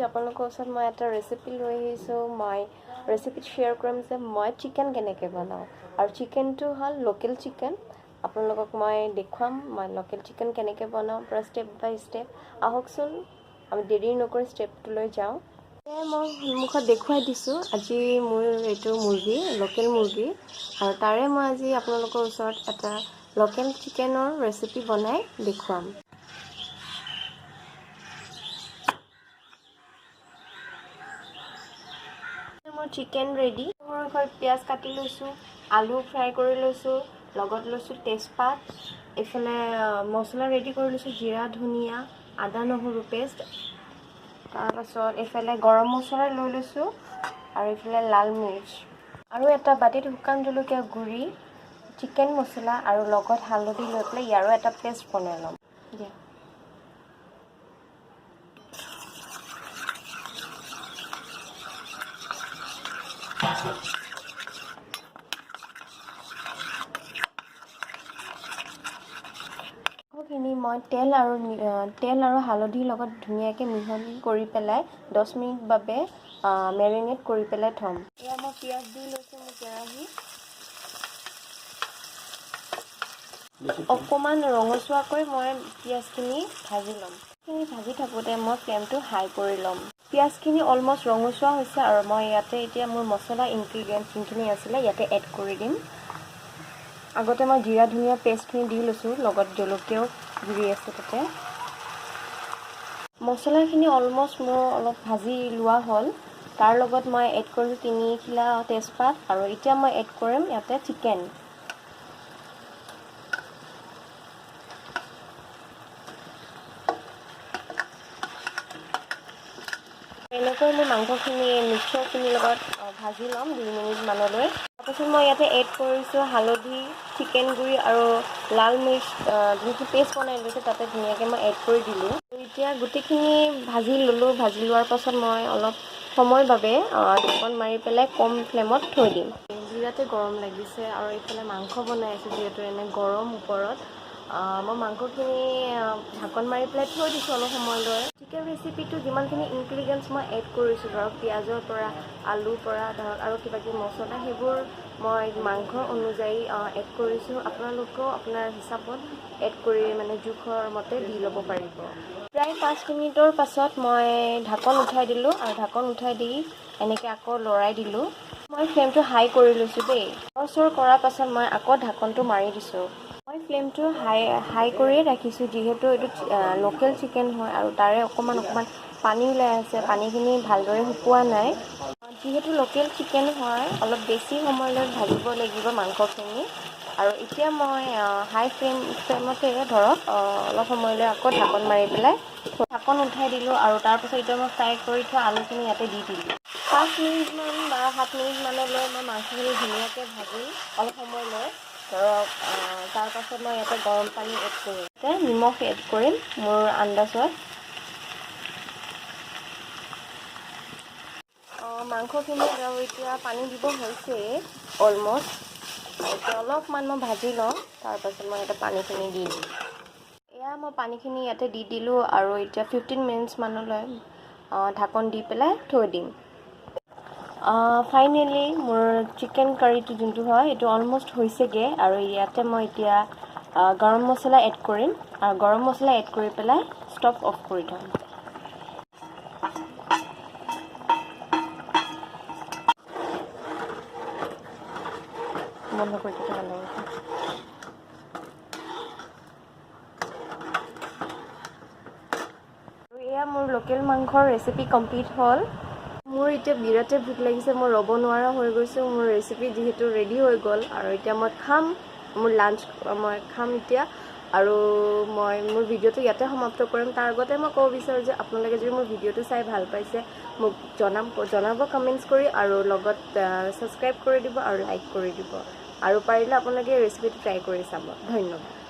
আপোনালোকৰ ওচৰত মই এটা ৰেচিপি লৈ আহিছোঁ মই ৰেচিপিত শ্বেয়াৰ কৰিম যে মই চিকেন কেনেকৈ বনাওঁ আৰু চিকেনটো হ'ল লোকেল চিকেন আপোনালোকক মই দেখুৱাম মই লোকেল চিকেন কেনেকৈ বনাওঁ পুৰা ষ্টেপ বাই ষ্টেপ আহকচোন আমি দেৰি নকৰি ষ্টেপটোলৈ যাওঁ মই সন্মুখত দেখুৱাই দিছোঁ আজি মোৰ এইটো মুৰ্গী লোকেল মুৰ্গী আৰু তাৰে মই আজি আপোনালোকৰ ওচৰত এটা লোকেল চিকেনৰ ৰেচিপি বনাই দেখুৱাম মোৰ চিকেন ৰেডি মই পিঁয়াজ কাটি লৈছোঁ আলু ফ্ৰাই কৰি লৈছোঁ লগত লৈছোঁ তেজপাত এইফালে মছলা ৰেডি কৰি লৈছোঁ জিৰা ধনিয়া আদা নহৰু পেষ্ট তাৰপাছত এইফালে গৰম মছলা লৈ লৈছোঁ আৰু এইফালে লাল মিৰ্চ আৰু এটা বাতিত শুকান জলকীয়া গুড়ি চিকেন মছলা আৰু লগত হালধি লৈ পেলাই ইয়াৰো এটা পেষ্ট বনাই ল'ম দিয়া মই তেল আৰু হালধিৰ লগত ধুনীয়াকৈ মিহলি কৰি পেলাই 10 মিনিট বাবে মেৰিনেট কৰি পেলাই থ'ম এয়া মই পিঁয়াজ দি লৈছোঁ মোৰ কেৰাহী অকণমান ৰঙচুৱাকৈ মই পিঁয়াজখিনি ভাজি ল'ম ভাজি থাকোঁতে মই ফ্লেমটো হাই কৰি ল'ম পিঁয়াজখিনি অলমষ্ট ৰঙচুৱা হৈছে আৰু মই ইয়াতে এতিয়া মোৰ মছলা ইনগ্ৰিডিয়েণ্টছ যোনখিনি আছিলে ইয়াতে এড কৰি দিম আগতে মই জিৰা ধনিয়া পেষ্টখিনি দি লৈছোঁ লগত জলকীয়াও গুড়ি আছে তাতে মছলাখিনি অলমষ্ট মোৰ অলপ ভাজি লোৱা হ'ল তাৰ লগত মই এড কৰিছোঁ 3 খিলা তেজপাত আৰু এতিয়া মই এড কৰিম ইয়াতে চিকেন এনেকৈ মই মাংসখিনি মিক্সাৰখিনিৰ লগত ভাজি ল'ম 2 মিনিটমানলৈ তাৰপাছত মই ইয়াতে এড কৰিছোঁ হালধি চিকেন গুড়ি আৰু লাল মিৰ্চ যোনটো পেষ্ট বনাই লৈছোঁ তাতে ধুনীয়াকৈ মই এড কৰি দিলোঁ এতিয়া গোটেইখিনি ভাজি ল'লোঁ ভাজি লোৱাৰ পাছত মই অলপ সময় বাবে ঢাকন মাৰি পেলাই কম ফ্লেমত থৈ দিম বিৰাটেই গৰম লাগিছে আৰু এইফালে মাংস বনাই আছোঁ যিহেতু এনে গৰম ওপৰত মই মাংসখিনি ঢাকন মাৰি পেলাই থৈ দিছোঁ অলপ সময়লৈ চিকেন ৰেচিপিটো যিমানখিনি ইনগ্ৰিডিয়েণ্টছ মই এড কৰিছোঁ ধৰক পিঁয়াজৰ পৰা আলুৰ পৰা ধৰক আৰু কিবা কিবি মছলা সেইবোৰ মই মাংস অনুযায়ী এড কৰিছোঁ আপোনালোকেও আপোনাৰ হিচাপত এড কৰি মানে জোখৰ মতে দি ল'ব পাৰিব প্ৰায় 5 মিনিটৰ পাছত মই ঢাকন উঠাই দিলোঁ আৰু ঢাকন উঠাই দি এনেকৈ আকৌ লৰাই দিলোঁ মই ফ্লেমটো হাই কৰি লৈছোঁ দেই লৰচৰ কৰাৰ পাছত মই আকৌ ঢাকনটো মাৰি দিছোঁ মই ফ্লেমটো হাই কৰিয়ে ৰাখিছোঁ যিহেতু এইটো লোকেল চিকেন হয় আৰু তাৰে অকণমান পানী ওলাই আছে পানীখিনি ভালদৰে শুকোৱা নাই যিহেতু লোকেল চিকেন হয় অলপ বেছি সময়লৈ ভাজিব লাগিব মাংসখিনি আৰু এতিয়া মই হাই ফ্লেমতে ধৰক অলপ সময়লৈ আকৌ ঢাকন মাৰি পেলাই ঢাকন উঠাই দিলোঁ আৰু তাৰপাছত এতিয়া মই ফ্ৰাই কৰি থোৱা আলুখিনি ইয়াতে দি দিলোঁ 5 মিনিটমান বা 7 মিনিটমানলৈ মই মাংসখিনি ধুনীয়াকৈ ভাজি অলপ সময়লৈ ধৰক তাৰপাছত মই ইয়াতে গৰম পানী এড কৰিম ইয়াতে নিমখ এড কৰিম মোৰ আন্দাজত মাংসখিনি আৰু এতিয়া পানী দিব হৈছে অলমষ্ট এতিয়া অলপমান মই ভাজি লওঁ তাৰপাছত মই ইয়াতে পানীখিনি দি দিম এয়া মই পানীখিনি ইয়াতে দি দিলোঁ আৰু এতিয়া 15 মিনিটছমানলৈ ঢাকন দি পেলাই থৈ দিম ফাইনেলি মোৰ চিকেন কাৰীটো যোনটো হয় এইটো অলমষ্ট হৈছেগৈ আৰু ইয়াতে মই এতিয়া গৰম মছলা এড কৰিম আৰু গৰম মছলা এড কৰি পেলাই ষ্টভ অফ কৰি থ'ম বন্ধ কৰি দিব লাগে আৰু এয়া মোৰ লোকেল মাংসৰ ৰেচিপি কমপ্লিট হ'ল মোৰ এতিয়া বিৰাটেই ভোক লাগিছে মই ৰ'ব নোৱাৰা হৈ গৈছোঁ মোৰ ৰেচিপি যিহেতু ৰেডি হৈ গ'ল আৰু এতিয়া মই খাম মোৰ লাঞ্চ মই খাম এতিয়া আৰু মই মোৰ ভিডিঅ'টো ইয়াতে সমাপ্ত কৰিম তাৰ আগতে মই ক'ব বিচাৰোঁ যে আপোনালোকে যদি মোৰ ভিডিঅ'টো চাই ভাল পাইছে মোক জনাব কমেণ্টছ কৰি আৰু লগত ছাবস্ক্ৰাইব কৰি দিব আৰু লাইক কৰি দিব আৰু পাৰিলে আপোনালোকে ৰেচিপিটো ট্ৰাই কৰি চাব ধন্যবাদ